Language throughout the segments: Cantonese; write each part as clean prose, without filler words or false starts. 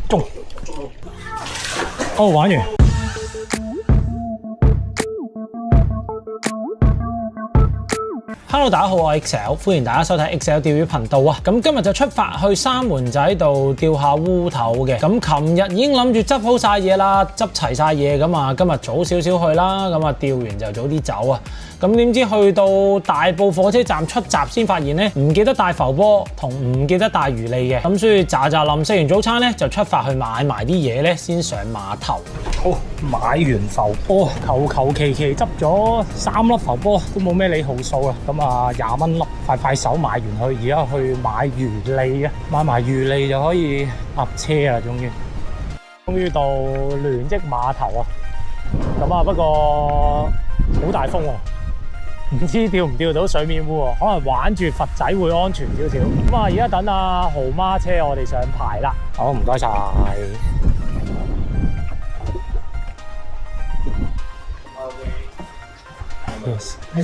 中。哦，玩完。Hello， 大家好，我係 XL， 歡迎大家收睇 XL 釣魚頻道啊！咁今日就出發去三門仔度釣下烏頭嘅。咁琴日已經諗住執好晒嘢啦，執齊晒嘢咁啊，今日早少少去啦，咁啊釣完就早啲走啊！咁點知去到大埔火車站出閘先發現咧，唔記得帶浮波同唔記得帶魚餌嘅，咁所以喳臨食完早餐咧就出發去買埋啲嘢咧，先上碼頭。好，買完浮波，求其執咗3粒浮波，都冇咩理號數啊！咁啊20蚊粒，快手買完去，而家去買魚餌啊！買埋魚餌就可以搭車啦，終於到聯益碼頭啊！咁啊不過好大風喎。唔知釣唔釣到水面烏喎，可能玩住筏仔會安全少少。咁啊，而家等阿豪媽車我哋上牌啦。好，唔該晒。Yes。喂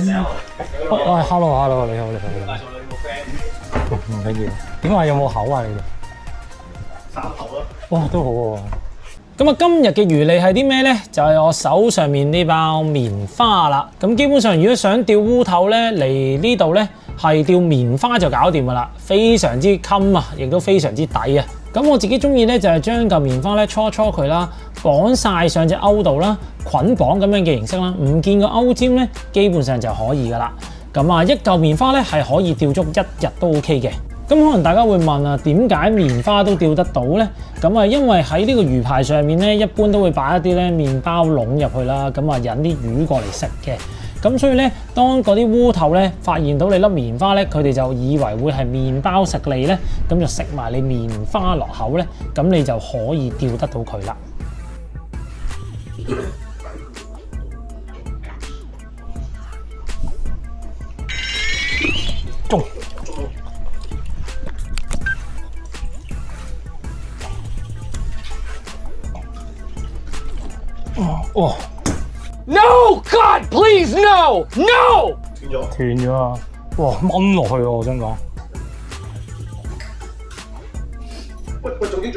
，hello， 你好。唔緊要。點解有冇口啊？你哋？3口咯。哇，都好喎。咁啊，今日嘅魚餌係啲咩咧？就係我手上面呢包棉花啦。咁基本上，如果想釣烏頭咧，嚟呢度咧係釣棉花就搞掂噶啦，非常之襟啊，亦都非常之抵啊。咁我自己中意咧就係將嚿棉花咧搓佢啦，綁晒上隻鈎度啦，捆綁咁樣嘅形式啦，唔見個鈎尖咧，基本上就可以噶啦。咁啊，一嚿棉花咧係可以釣足1日都 OK 嘅。咁可能大家會問啊，點解棉花都釣得到咧？咁啊，因為喺呢個魚排上面咧，一般都會擺一啲咧麵包籠入去啦，咁啊引啲魚過嚟食嘅。咁所以咧，當嗰啲烏頭咧發現到你粒棉花咧，佢哋就以為會係麵包食嚟咧，咁就食埋你棉花落口咧，咁你就可以釣得到佢啦。中。哦 ！No God please no no！ 斷咗啊！哇，掹落去喎！我想講。喂，仲要！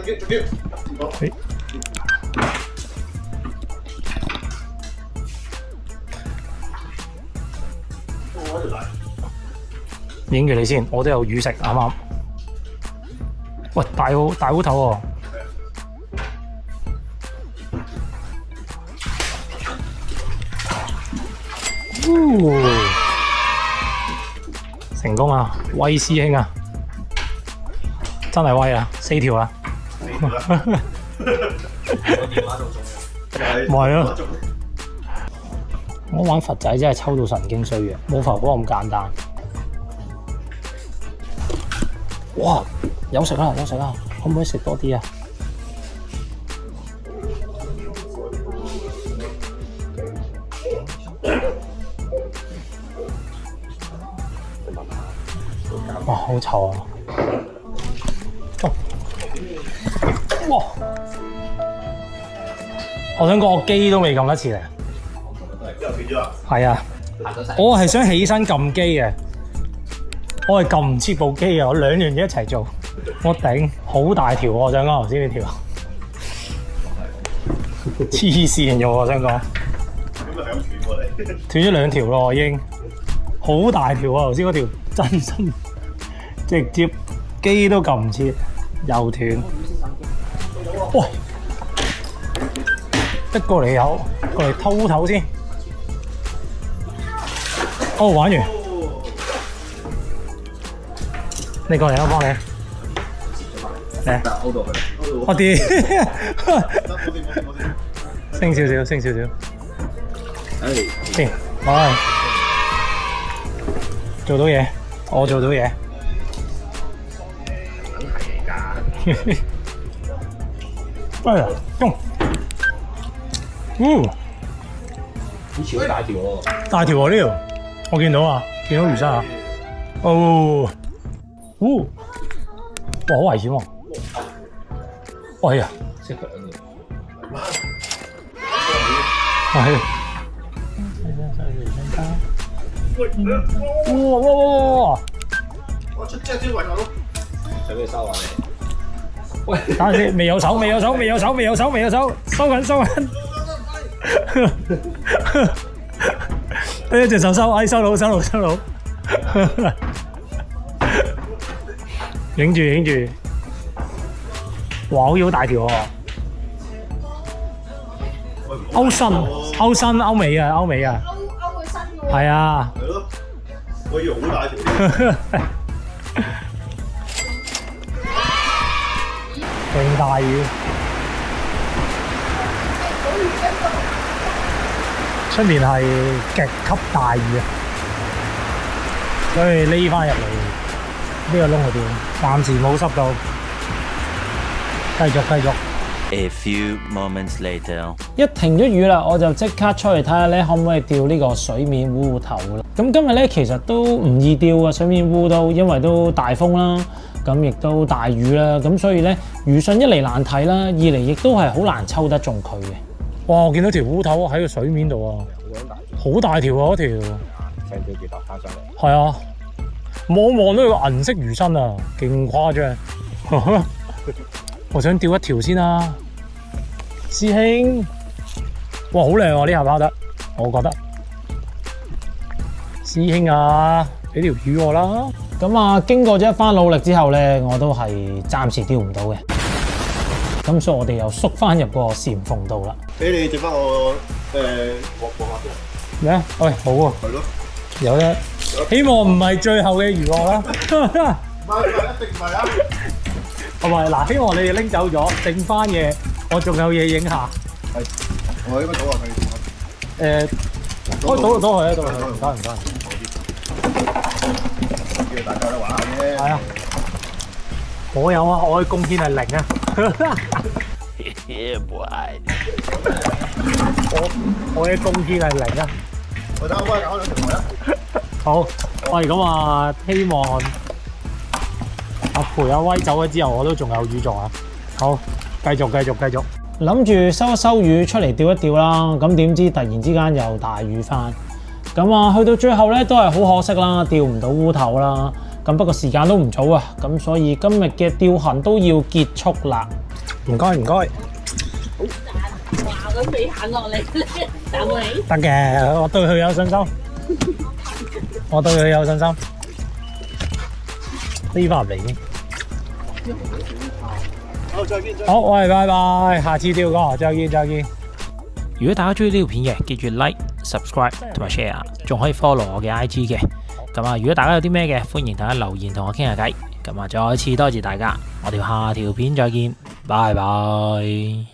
影住你先，我都有魚食，啱啱？喂，大烏頭喎！成功啊！威師兄啊，真係威啊！4條啊！唔係啊！我玩筏仔真係抽到神經衰弱，冇浮波咁簡單。哇！有食啦，可唔可以食多啲啊？哇，好臭啊！哇！我想講我機都未撳得切嚟。又斷咗啊！係啊，我係想起身撳機嘅，我係撳唔切部機啊！我兩樣嘢一齊做，我頂好大條喎！我想講頭先呢條黐線嘅，我想講。點解係咁斷過嚟？斷咗2條咯，我已經好大條啊！頭先嗰條真心。直接機都撳唔切，又斷。喂，一過嚟有，過嚟偷頭先。哦，玩完。你過嚟我幫你。嚟。勾到佢。我跌。升少少。先，喂。做到嘢，我做到嘢。哎呀，中！以前好大條喎。大條喎呢條，我見到啊，見到魚生啊。哦，哇，好危險喎！哎呀，識佢嗰度。係。哇！我出隻先揾我咯。使唔使收下你？喂，等陣先，未有手，收緊。一隻手收，哎收到。影住。哇，好似好大條喎。歐美啊。勾佢身喎。係啊。係咯，我以為好大條。勁大雨，出面係極級大雨啊！所以匿翻入嚟呢個窿嗰邊，暫時冇濕到，繼續。A few moments later， 一停咗雨啦，我就即刻出去睇下咧，可唔可以釣呢個水面烏頭啦。咁今日咧其實都唔易釣啊，水面烏都因為都大風啦，咁亦都大雨啦，咁所以咧魚訊一嚟難睇啦，二嚟亦都係好難抽得中佢嘅。哇！我見到條烏頭喺個水面度啊，好大條啊嗰條。成條魚頭翻上嚟。係啊，望到個銀色魚身啊，勁誇張。我想釣一條先啊，師兄。哇，好靚啊！呢下拋得，我覺得。師兄啊，俾條魚我啦。咁啊，經過咗一番努力之後咧，我都係暫時釣唔到嘅。咁所以我哋又縮翻入個禪縫度啦。俾你整翻我望下先。咩啊？喂，好啊。係咯。有啫。希望唔係最後嘅魚獲啦。唔係，一定唔係啊！同埋嗱，希望你哋拎走咗，剩翻嘅我仲有嘢影下。係，我應該倒落去。倒去，唔該。叫大家都玩下啫。係啊，我有啊，我嘅貢獻係0啊。Yeah boy，我嘅貢獻係0啊。我等我幫你搞兩條台啊！好，喂，咁啊，希望陪阿威走咗之後，我都仲有魚做啊！好，繼續。諗住收一收魚出嚟釣一釣啦，咁點知突然之間又大雨翻，咁啊去到最後咧都係好可惜啦，釣唔到烏頭啦。咁不過時間都唔早啊，咁所以今日嘅釣行都要結束啦。唔該。話佢未行落嚟，等你。得嘅，我對佢有信心。飛翻入嚟已經。好，再見。好，喂，拜拜，下次釣過，再見。如果大家中意呢條片嘅，記住 like、subscribe 同埋 share， 仲可以 follow 我嘅 IG 嘅。咁啊，如果大家有啲咩嘅，歡迎大家留言同我傾下偈。咁啊，再次多謝大家，我哋下條片再見，拜拜。